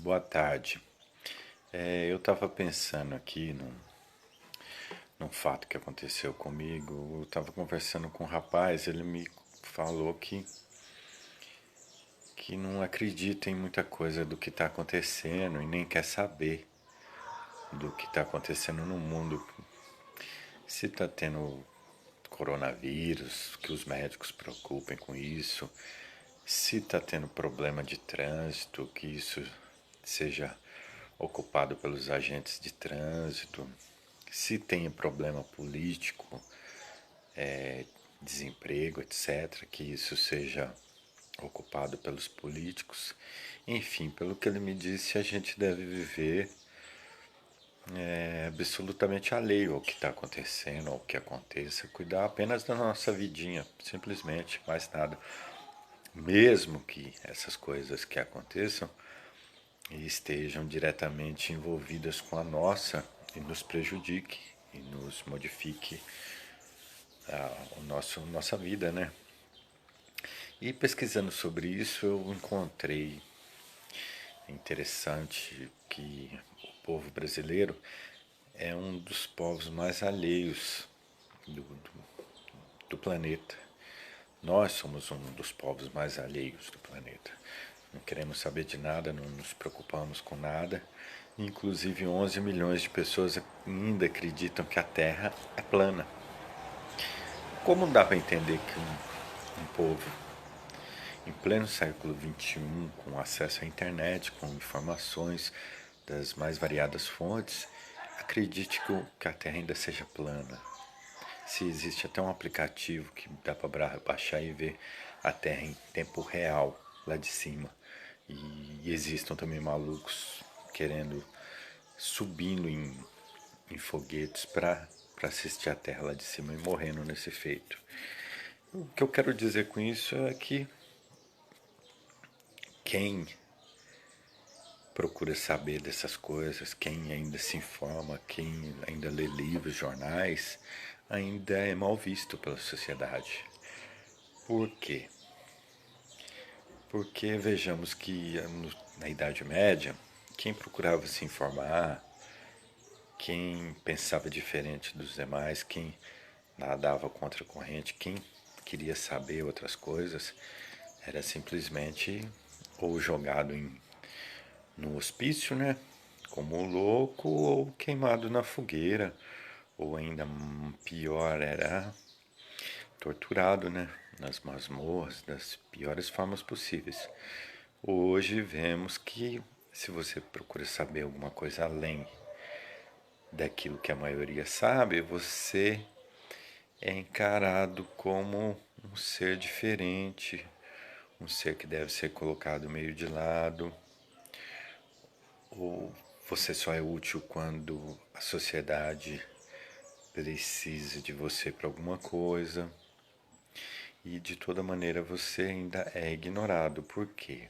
Boa tarde. Eu estava pensando aqui num fato que aconteceu comigo. Eu estava conversando com um rapaz, ele me falou que não acredita em muita coisa do que está acontecendo e nem quer saber do que está acontecendo no mundo. Se está tendo coronavírus, que os médicos se preocupem com isso. Se está tendo problema de trânsito, que isso seja ocupado pelos agentes de trânsito. Se tem problema político, desemprego, etc., que isso seja ocupado pelos políticos. Enfim, pelo que ele me disse, a gente deve viver absolutamente alheio ao que está acontecendo, ao que aconteça, cuidar apenas da nossa vidinha, simplesmente, mais nada. Mesmo que essas coisas que aconteçam estejam diretamente envolvidas com a nossa e nos prejudique e nos modifique nossa vida, né? E pesquisando sobre isso, eu encontrei interessante que o povo brasileiro é um dos povos mais alheios do planeta. Nós somos um dos povos mais alheios do planeta. Não queremos saber de nada, não nos preocupamos com nada. Inclusive 11 milhões de pessoas ainda acreditam que a Terra é plana. Como dá para entender que um povo em pleno século XXI, com acesso à internet, com informações das mais variadas fontes, acredite que a Terra ainda seja plana? Se existe até um aplicativo que dá para baixar e ver a Terra em tempo real, lá de cima. E existam também malucos querendo, subindo em foguetes para assistir a Terra lá de cima e morrendo nesse feito. O que eu quero dizer com isso é que quem procura saber dessas coisas, quem ainda se informa, quem ainda lê livros, jornais, ainda é mal visto pela sociedade. Por quê? Porque vejamos que na Idade Média, quem procurava se informar, quem pensava diferente dos demais, quem nadava contra a corrente, quem queria saber outras coisas, era simplesmente ou jogado no hospício, né? Como um louco, ou queimado na fogueira, ou ainda pior, era torturado, né? Nas masmorras, das piores formas possíveis. Hoje vemos que se você procura saber alguma coisa além daquilo que a maioria sabe, você é encarado como um ser diferente, um ser que deve ser colocado meio de lado, ou você só é útil quando a sociedade precisa de você para alguma coisa. E de toda maneira você ainda é ignorado. Por quê?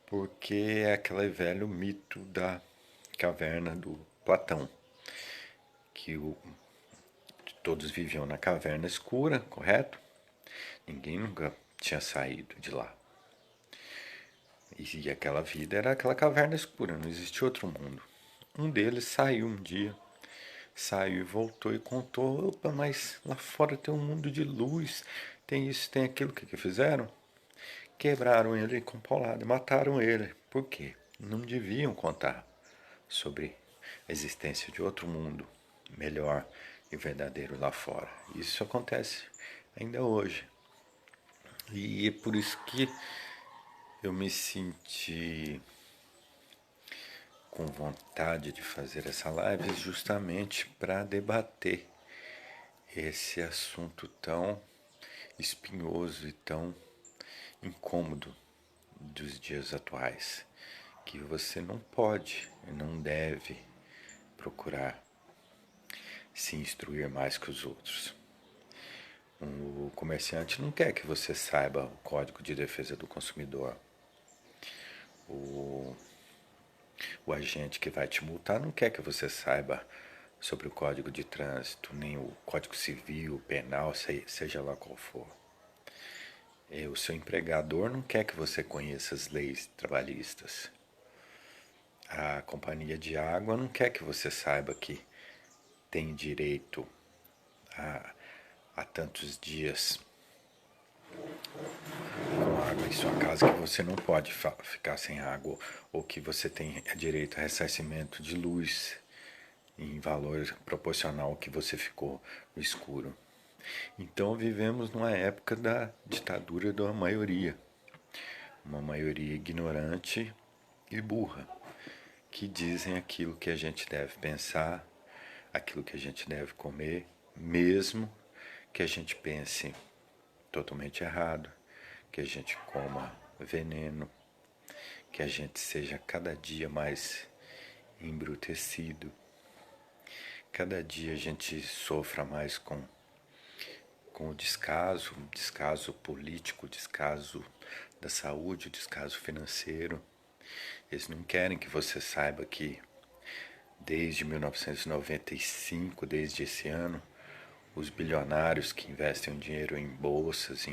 Porque é aquele velho mito da caverna do Platão, que todos viviam na caverna escura, correto? Ninguém nunca tinha saído de lá. E aquela vida era aquela caverna escura, não existia outro mundo. Um deles saiu um dia, saiu e voltou e contou: opa, mas lá fora tem um mundo de luz, tem isso, tem aquilo. O que fizeram? Quebraram ele com paulada, mataram ele. Por quê? Não deviam contar sobre a existência de outro mundo melhor e verdadeiro lá fora. Isso acontece ainda hoje. E é por isso que eu me senti com vontade de fazer essa live justamente para debater esse assunto tão espinhoso e tão incômodo dos dias atuais, que você não pode e não deve procurar se instruir mais que os outros. O comerciante não quer que você saiba o Código de Defesa do Consumidor. O, o agente que vai te multar não quer que você saiba sobre o Código de Trânsito, nem o Código Civil, Penal, seja lá qual for. O seu empregador não quer que você conheça as leis trabalhistas. A companhia de água não quer que você saiba que tem direito a tantos dias com água em sua casa, que você não pode ficar sem água, ou que você tem direito a ressarcimento de luz em valor proporcional ao que você ficou no escuro. Então vivemos numa época da ditadura da maioria, uma maioria ignorante e burra, que dizem aquilo que a gente deve pensar, aquilo que a gente deve comer, mesmo que a gente pense totalmente errado, que a gente coma veneno, que a gente seja cada dia mais embrutecido, cada dia a gente sofra mais com o descaso político, o descaso da saúde, o descaso financeiro. Eles não querem que você saiba que desde 1995, desde esse ano, os bilionários que investem o dinheiro em bolsas,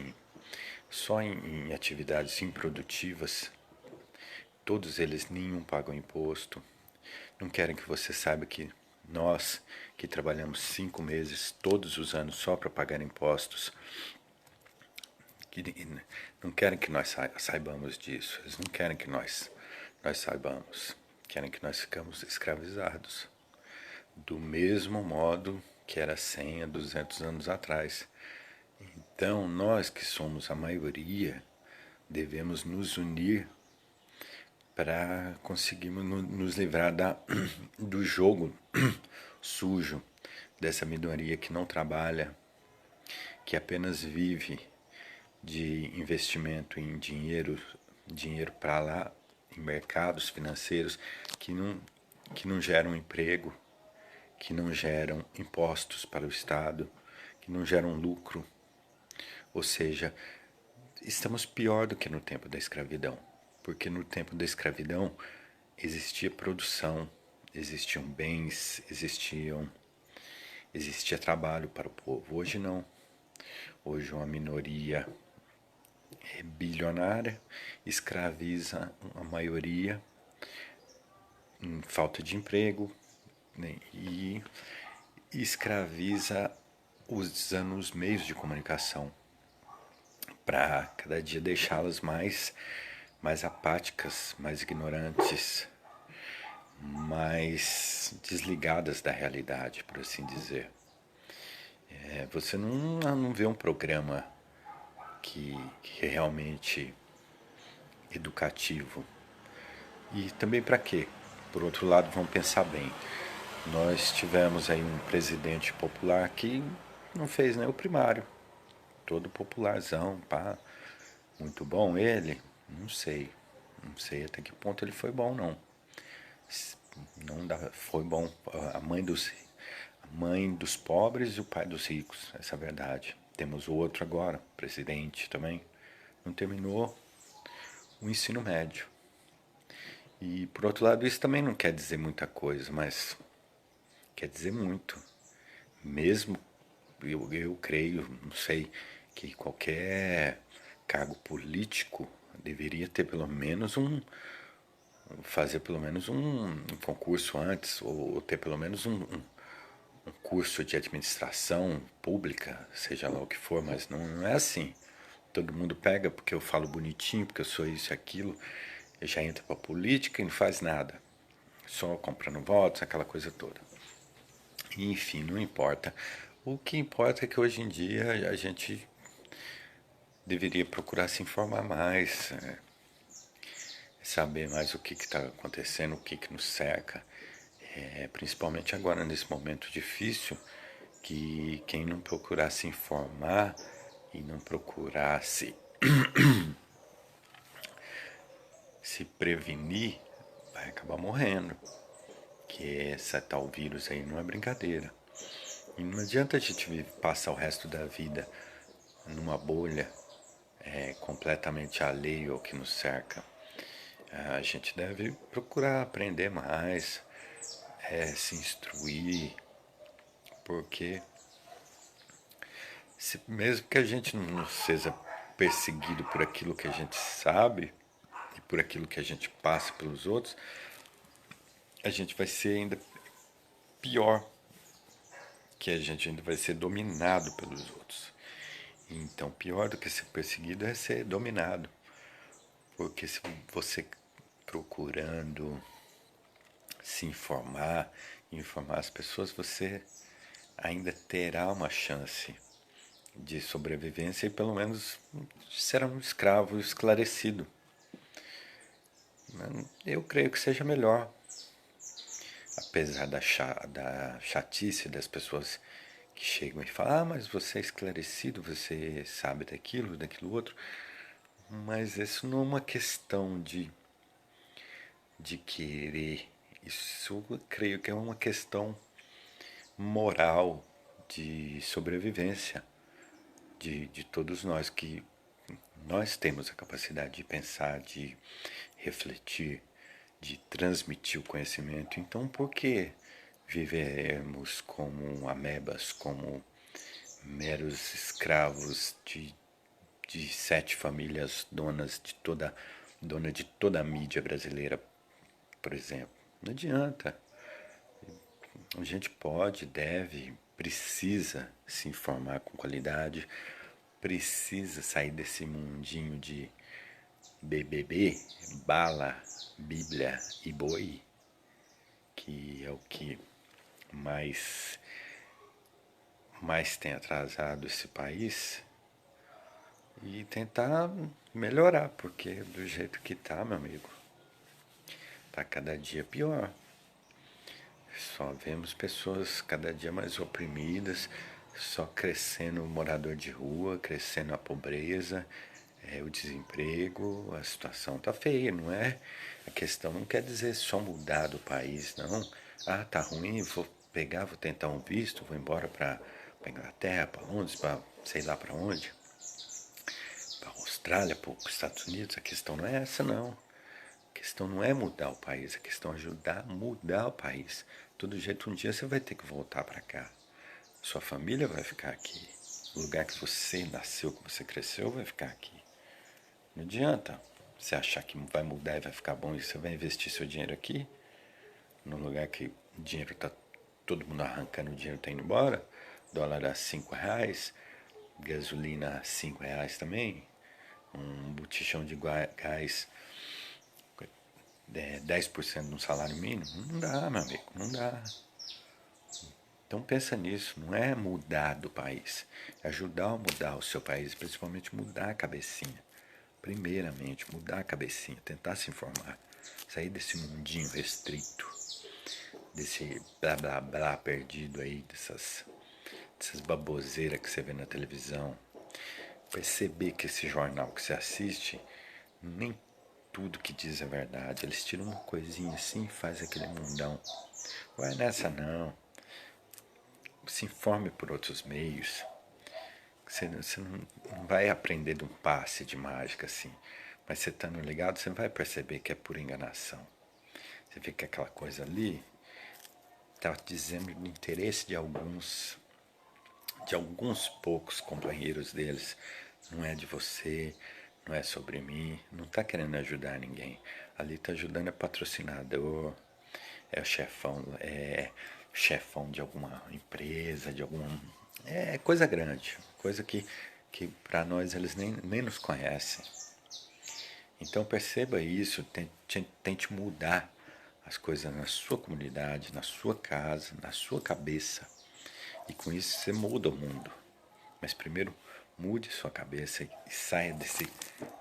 só em atividades improdutivas, todos eles nenhum pagam imposto. Não querem que você saiba que nós, que trabalhamos 5 meses todos os anos só para pagar impostos, que não querem que nós saibamos disso. Eles não querem que nós saibamos. Querem que nós ficamos escravizados. Do mesmo modo que era 100 a 200 anos atrás. Então, nós que somos a maioria, devemos nos unir para conseguirmos nos livrar do jogo sujo dessa minoria que não trabalha, que apenas vive de investimento em dinheiro para lá, em mercados financeiros que não geram emprego, que não geram impostos para o Estado, que não geram lucro. Ou seja, estamos pior do que no tempo da escravidão, porque no tempo da escravidão existia produção, existiam bens, existia trabalho para o povo. Hoje não. Hoje uma minoria bilionária escraviza a maioria em falta de emprego, né, e escraviza os meios de comunicação para cada dia deixá-las mais apáticas, mais ignorantes, mais desligadas da realidade, por assim dizer. Você não vê um programa que é realmente educativo. E também para quê? Por outro lado, vamos pensar bem. Nós tivemos aí um presidente popular que não fez nem o primário. Todo popularzão, pá. Muito bom ele? Não sei. Não sei até que ponto ele foi bom, não. Não dá, foi bom. A mãe dos pobres e o pai dos ricos, essa é a verdade. Temos o outro agora, presidente também. Não terminou o ensino médio. E por outro lado, isso também não quer dizer muita coisa, mas quer dizer muito. Mesmo eu creio, não sei, que qualquer cargo político deveria ter pelo menos fazer pelo menos um concurso antes, ou ter pelo menos um curso de administração pública, seja lá o que for, mas não é assim. Todo mundo pega porque eu falo bonitinho, porque eu sou isso e aquilo, e já entra pra política e não faz nada. Só comprando votos, aquela coisa toda. E, enfim, não importa. O que importa é que hoje em dia a gente deveria procurar se informar mais, saber mais o que está acontecendo, o que nos cerca. Principalmente agora, nesse momento difícil, que quem não procurar se informar e não procurar se prevenir, vai acabar morrendo. Que essa tal vírus aí não é brincadeira. E não adianta a gente passar o resto da vida numa bolha completamente alheio ao que nos cerca. A gente deve procurar aprender mais, se instruir, porque mesmo que a gente não seja perseguido por aquilo que a gente sabe e por aquilo que a gente passa pelos outros, a gente vai ser ainda pior, que a gente ainda vai ser dominado pelos outros. Então, pior do que ser perseguido é ser dominado. Porque se você procurando se informar, informar as pessoas, você ainda terá uma chance de sobrevivência e pelo menos será um escravo esclarecido. Eu creio que seja melhor, apesar da chatice das pessoas que chegam e falam, mas você é esclarecido, você sabe daquilo outro. Mas isso não é uma questão de querer. Isso eu creio que é uma questão moral de sobrevivência de todos nós, que nós temos a capacidade de pensar, de refletir, de transmitir o conhecimento. Então, por que vivermos como amebas, como meros escravos de 7 famílias dona de toda a mídia brasileira, por exemplo? Não adianta. A gente pode, deve, precisa se informar com qualidade, precisa sair desse mundinho de BBB, bala, Bíblia e boi, que é o que mais, mais tem atrasado esse país, e tentar melhorar, porque do jeito que tá, meu amigo, tá cada dia pior. Só vemos pessoas cada dia mais oprimidas, só crescendo o morador de rua, crescendo a pobreza, o desemprego, a situação tá feia, não é? A questão não quer dizer só mudar do país, não. Ah, tá ruim, vou pegar, vou tentar um visto, vou embora para Inglaterra, para Londres, para sei lá para onde, para Austrália, para os Estados Unidos. A questão não é essa, não. A questão não é mudar o país, a questão é ajudar a mudar o país. Todo jeito, um dia você vai ter que voltar para cá. Sua família vai ficar aqui. O lugar que você nasceu, que você cresceu, vai ficar aqui. Não adianta você achar que vai mudar e vai ficar bom e você vai investir seu dinheiro aqui, num lugar que o dinheiro tá todo mundo arrancando, o dinheiro tá indo embora, dólar a 5 reais, gasolina a 5 reais também, um botijão de gás 10% de um salário mínimo. Não dá, meu amigo, não dá. Então pensa nisso, não é mudar do país, é ajudar a mudar o seu país, principalmente mudar a cabecinha. Primeiramente, mudar a cabecinha, tentar se informar, sair desse mundinho restrito, desse blá blá blá perdido aí, dessas baboseiras que você vê na televisão. Perceber que esse jornal que você assiste, nem tudo que diz é verdade. Eles tiram uma coisinha assim e faz aquele mundão. Vai nessa não. Se informe por outros meios. Você não vai aprender de um passe de mágica assim. Mas você estando ligado, você vai perceber que é pura enganação. Você vê que aquela coisa ali está dizendo do interesse de alguns poucos companheiros deles. Não é de você, não é sobre mim, não está querendo ajudar ninguém. Ali está ajudando é patrocinador, é chefão de alguma empresa, de algum. É coisa grande, coisa que para nós eles nem nos conhecem. Então perceba isso, tente mudar as coisas na sua comunidade, na sua casa, na sua cabeça. E com isso você muda o mundo. Mas primeiro mude sua cabeça e saia desse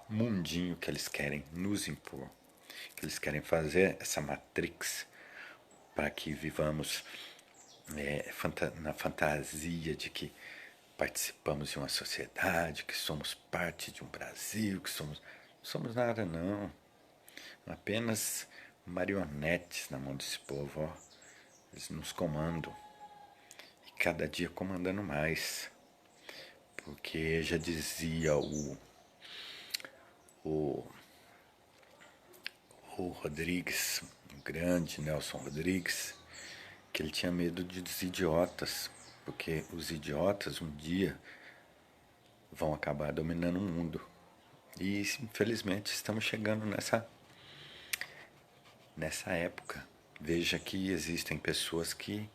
mundinho que eles querem nos impor. Que eles querem fazer essa matrix para que vivamos na fantasia de que participamos de uma sociedade, que somos parte de um Brasil, que somos nada não. Apenas marionetes na mão desse povo, ó. Eles nos comandam. E cada dia comandando mais. Porque já dizia o, o Rodrigues, o grande Nelson Rodrigues, que ele tinha medo dos idiotas, porque os idiotas um dia vão acabar dominando o mundo. E infelizmente estamos chegando nessa época Veja que existem pessoas que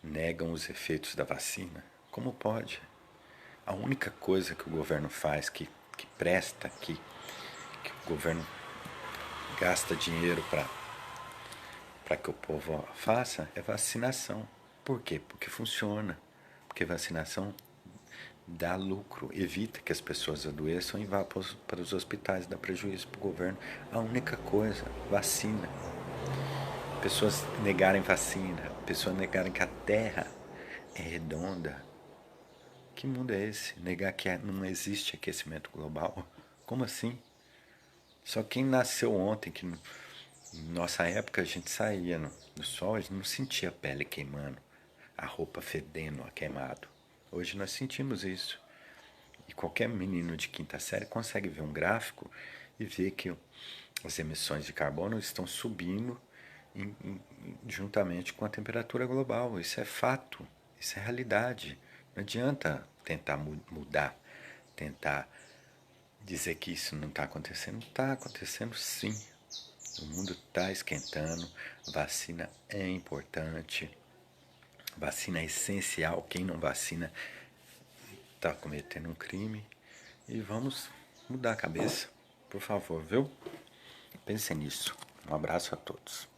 negam os efeitos da vacina. Como pode? A única coisa que o governo faz que presta, que o governo gasta dinheiro para que o povo faça é vacinação. Por quê? Porque funciona. Porque vacinação dá lucro, evita que as pessoas adoeçam e vá para os hospitais, dá prejuízo para o governo. A única coisa, vacina. Pessoas negarem vacina, pessoas negarem que a Terra é redonda. Que mundo é esse? Negar que não existe aquecimento global? Como assim? Só quem nasceu ontem, que nossa época a gente saía no sol, a gente não sentia a pele queimando, a roupa fedendo, a queimado. Hoje nós sentimos isso. E qualquer menino de quinta série consegue ver um gráfico e ver que as emissões de carbono estão subindo juntamente com a temperatura global. Isso é fato, isso é realidade. Não adianta tentar mudar, tentar dizer que isso não está acontecendo. Está acontecendo sim. O mundo está esquentando, vacina é importante, vacina é essencial. Quem não vacina está cometendo um crime. E vamos mudar a cabeça, por favor, viu? Pense nisso. Um abraço a todos.